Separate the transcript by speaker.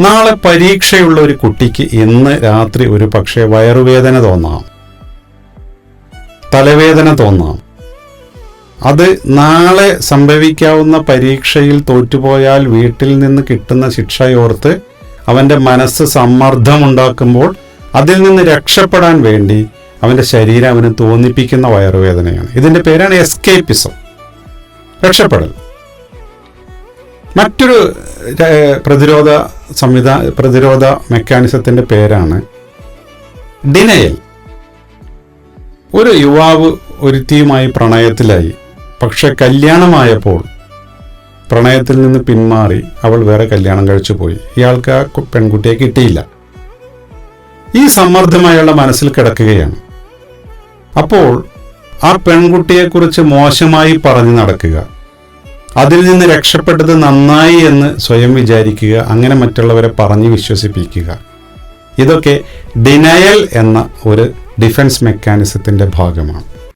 Speaker 1: നാളെ പരീക്ഷയുള്ള ഒരു കുട്ടിക്ക് ഇന്ന് രാത്രി ഒരു പക്ഷേ വയറുവേദന തോന്നാം, തലവേദന തോന്നാം. അത് നാളെ സംഭവിക്കാവുന്ന പരീക്ഷയിൽ തോറ്റുപോയാൽ വീട്ടിൽ നിന്ന് കിട്ടുന്ന ശിക്ഷയോർത്ത് അവൻ്റെ മനസ്സ് സമ്മർദ്ദമുണ്ടാക്കുമ്പോൾ അതിൽ നിന്ന് രക്ഷപ്പെടാൻ വേണ്ടി അവൻ്റെ ശരീരം അവന് തോന്നിപ്പിക്കുന്ന വയറുവേദനയാണ്. ഇതിൻ്റെ പേരാണ് എസ്കേപ്പിസം, രക്ഷപ്പെടൽ. മറ്റൊരു പ്രതിരോധ മെക്കാനിസത്തിൻ്റെ പേരാണ് ഡിനയൽ. ഒരു യുവാവ് ഒരുത്തിയുമായി പ്രണയത്തിലായി. പക്ഷെ കല്യാണമായപ്പോൾ പ്രണയത്തിൽ നിന്ന് പിന്മാറി അവൾ വേറെ കല്യാണം കഴിച്ചു പോയി. ഇയാൾക്ക് ആ പെൺകുട്ടിയെ കിട്ടിയില്ല. ഈ സമ്മർദ്ദം അയാളുടെ മനസ്സിൽ കിടക്കുകയാണ്. അപ്പോൾ ആ പെൺകുട്ടിയെക്കുറിച്ച് മോശമായി പറഞ്ഞു നടക്കുക, അതിൽ നിന്ന് രക്ഷപ്പെട്ടത് നന്നായി എന്ന് സ്വയം വിചാരിക്കുക, അങ്ങനെ മറ്റുള്ളവരെ പറഞ്ഞ് വിശ്വസിപ്പിക്കുക. ഇതൊക്കെ ഡിനയൽ എന്ന ഒരു ഡിഫൻസ് മെക്കാനിസത്തിൻ്റെ ഭാഗമാണ്.